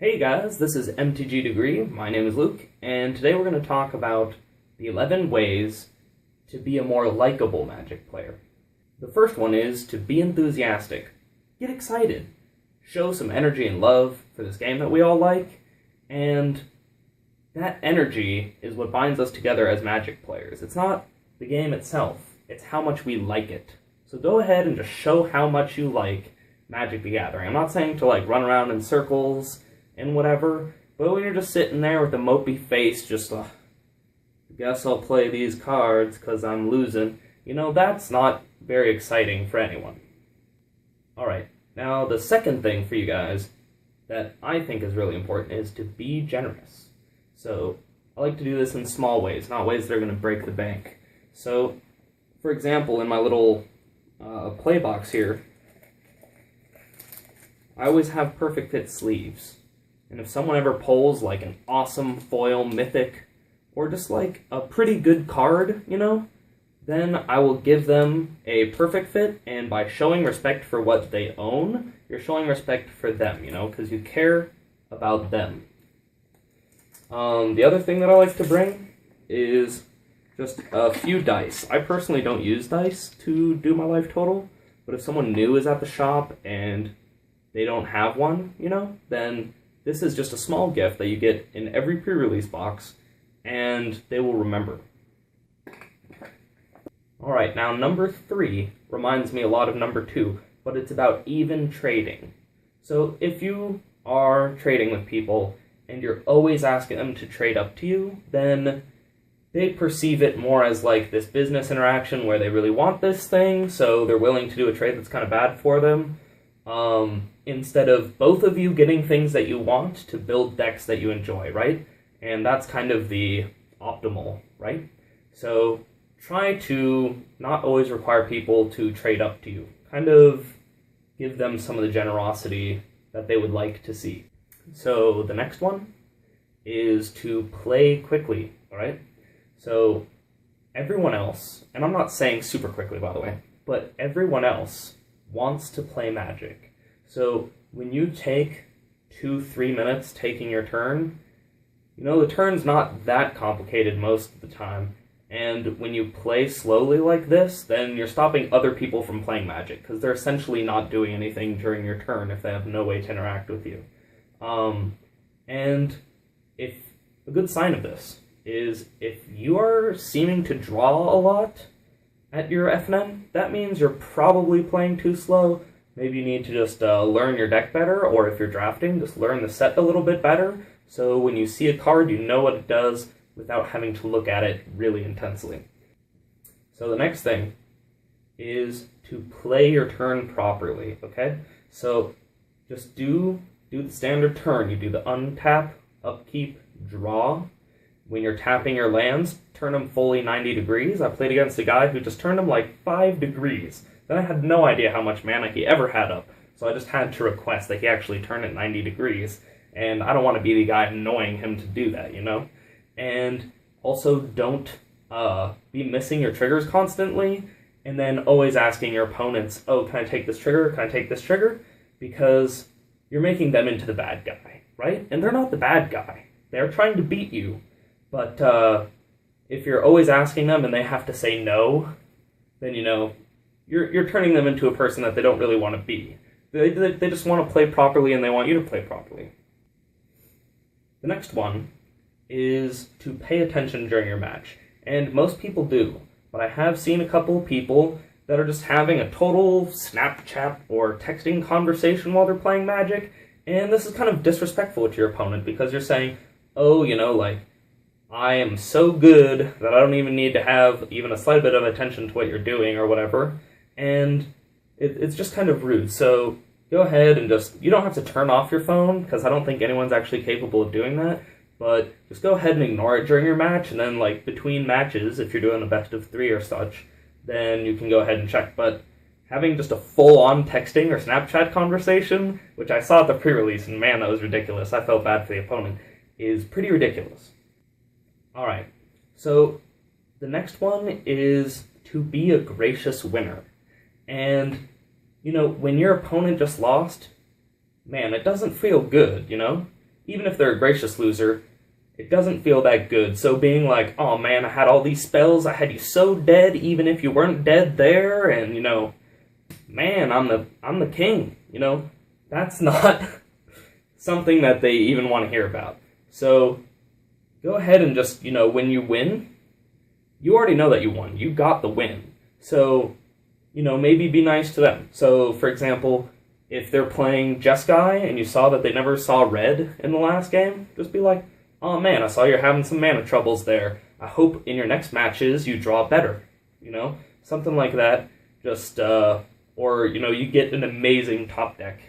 Hey guys, this is MTG Degree. My name is Luke, and today we're going to talk about the 11 ways to be a more likable Magic player. The first one is to be enthusiastic. Get excited. Show some energy and love for this game that we all like, and that energy is what binds us together as Magic players. It's not the game itself, it's how much we like it. So go ahead and just show how much you like Magic the Gathering. I'm not saying to run around in circles and whatever, but when you're just sitting there with a mopey face, just, guess I'll play these cards because I'm losing, that's not very exciting for anyone. Alright, now the second thing for you guys that I think is really important is to be generous. So, I like to do this in small ways, not ways that are going to break the bank. So, for example, in my little play box here, I always have perfect fit sleeves. And if someone ever pulls an awesome foil mythic, or just a pretty good card, then I will give them a perfect fit, and by showing respect for what they own, you're showing respect for them, because you care about them. The other thing that I like to bring is just a few dice. I personally don't use dice to do my life total, but if someone new is at the shop and they don't have one, then this is just a small gift that you get in every pre-release box, and they will remember. Alright, now number 3 reminds me a lot of number 2, but it's about even trading. So if you are trading with people, and you're always asking them to trade up to you, then they perceive it more as this business interaction where they really want this thing, so they're willing to do a trade that's kind of bad for them. Instead of both of you getting things that you want to build decks that you enjoy, right? And that's kind of the optimal, right? So try to not always require people to trade up to you. Kind of give them some of the generosity that they would like to see. So the next one is to play quickly, alright? So everyone else, and I'm not saying super quickly by the way, but everyone else wants to play Magic. So when you take 2-3 minutes taking your turn, the turn's not that complicated most of the time. And when you play slowly like this, then you're stopping other people from playing Magic, because they're essentially not doing anything during your turn if they have no way to interact with you. And if a good sign of this is if you are seeming to draw a lot at your FNM, that means you're probably playing too slow. Maybe you need to just learn your deck better, or if you're drafting, just learn the set a little bit better, so when you see a card, you know what it does without having to look at it really intensely. So the next thing is to play your turn properly, okay? So just do the standard turn. You do the untap, upkeep, draw. When you're tapping your lands, turn them fully 90 degrees. I played against a guy who just turned them 5 degrees. Then I had no idea how much mana he ever had up, so I just had to request that he actually turn it 90 degrees, and I don't want to be the guy annoying him to do that, And also don't be missing your triggers constantly, and then always asking your opponents, oh, can I take this trigger, can I take this trigger? Because you're making them into the bad guy, right? And they're not the bad guy. They're trying to beat you, but if you're always asking them and they have to say no, then, you're turning them into a person that they don't really want to be. They just want to play properly, and they want you to play properly. The next one is to pay attention during your match. And most people do, but I have seen a couple of people that are just having a total Snapchat or texting conversation while they're playing Magic, and this is kind of disrespectful to your opponent, because you're saying, oh, I am so good that I don't even need to have even a slight bit of attention to what you're doing or whatever, and it's just kind of rude. So go ahead and you don't have to turn off your phone, because I don't think anyone's actually capable of doing that, but just go ahead and ignore it during your match, and then between matches, if you're doing a best of 3 or such, then you can go ahead and check. But having just a full-on texting or Snapchat conversation, which I saw at the pre-release, and man, that was ridiculous, I felt bad for the opponent, is pretty ridiculous. Alright, so the next one is to be a gracious winner. And, when your opponent just lost, man, it doesn't feel good, even if they're a gracious loser, it doesn't feel that good. So being like, oh man, I had all these spells, I had you so dead, even if you weren't dead there, and man, I'm the king, that's not something that they even want to hear about. So go ahead and just, when you win, you already know that you won. You got the win. So, maybe be nice to them. So, for example, if they're playing Jeskai and you saw that they never saw red in the last game, just be like, oh man, I saw you're having some mana troubles there. I hope in your next matches you draw better. Something like that. Just, or, you get an amazing top deck.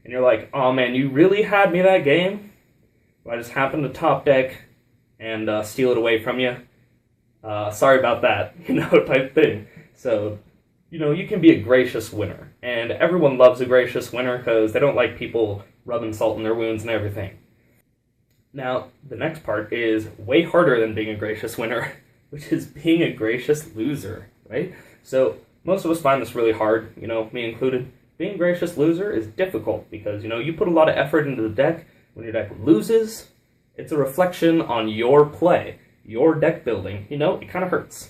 And you're like, oh man, you really had me that game? I just happened to top deck and steal it away from you. Sorry about that, type thing. So, you can be a gracious winner. And everyone loves a gracious winner because they don't like people rubbing salt in their wounds and everything. Now, the next part is way harder than being a gracious winner, which is being a gracious loser, right? So, most of us find this really hard, me included. Being a gracious loser is difficult because, you put a lot of effort into the deck. When your deck loses, it's a reflection on your play, your deck building. It kind of hurts.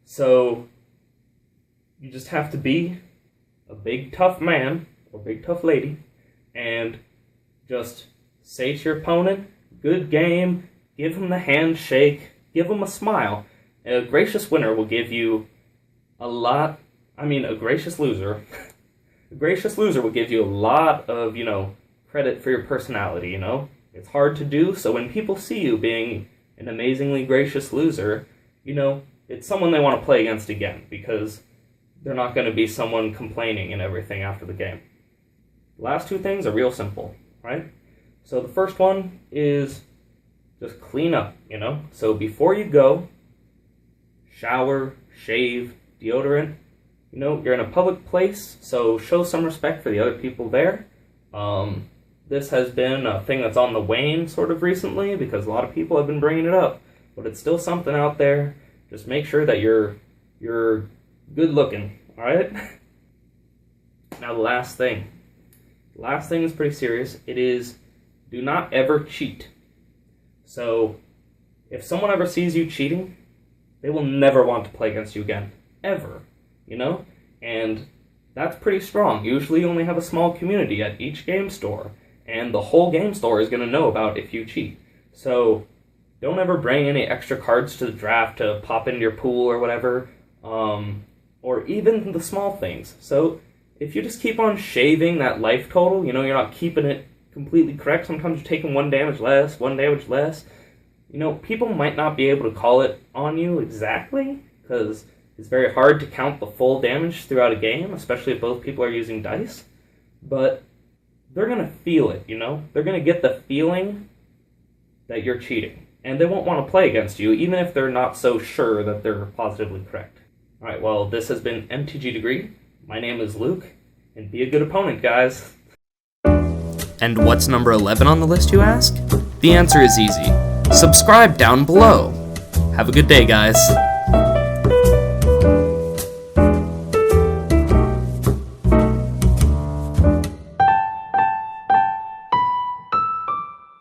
So you just have to be a big tough man or big tough lady and just say to your opponent, good game, give him the handshake, give him a smile. A gracious winner will give you a gracious loser. A gracious loser will give you a lot of, credit for your personality, It's hard to do, so when people see you being an amazingly gracious loser, it's someone they want to play against again, because they're not going to be someone complaining and everything after the game. The last two things are real simple, right? So the first one is just clean up, So before you go, shower, shave, deodorant, you're in a public place, so show some respect for the other people there. This has been a thing that's on the wane sort of recently because a lot of people have been bringing it up, but it's still something out there. Just make sure that you're good looking, all right? Now the last thing. The last thing is pretty serious. It is, do not ever cheat. So if someone ever sees you cheating, they will never want to play against you again, ever, And that's pretty strong. Usually you only have a small community at each game store, and the whole game store is going to know about if you cheat. So don't ever bring any extra cards to the draft to pop into your pool or whatever, or even the small things. So if you just keep on shaving that life total, you're not keeping it completely correct. Sometimes you're taking one damage less. People might not be able to call it on you exactly, because it's very hard to count the full damage throughout a game, especially if both people are using dice. But they're going to feel it, They're going to get the feeling that you're cheating. And they won't want to play against you, even if they're not so sure that they're positively correct. Alright, well, this has been MTG Degree. My name is Luke, and be a good opponent, guys. And what's number 11 on the list, you ask? The answer is easy. Subscribe down below. Have a good day, guys.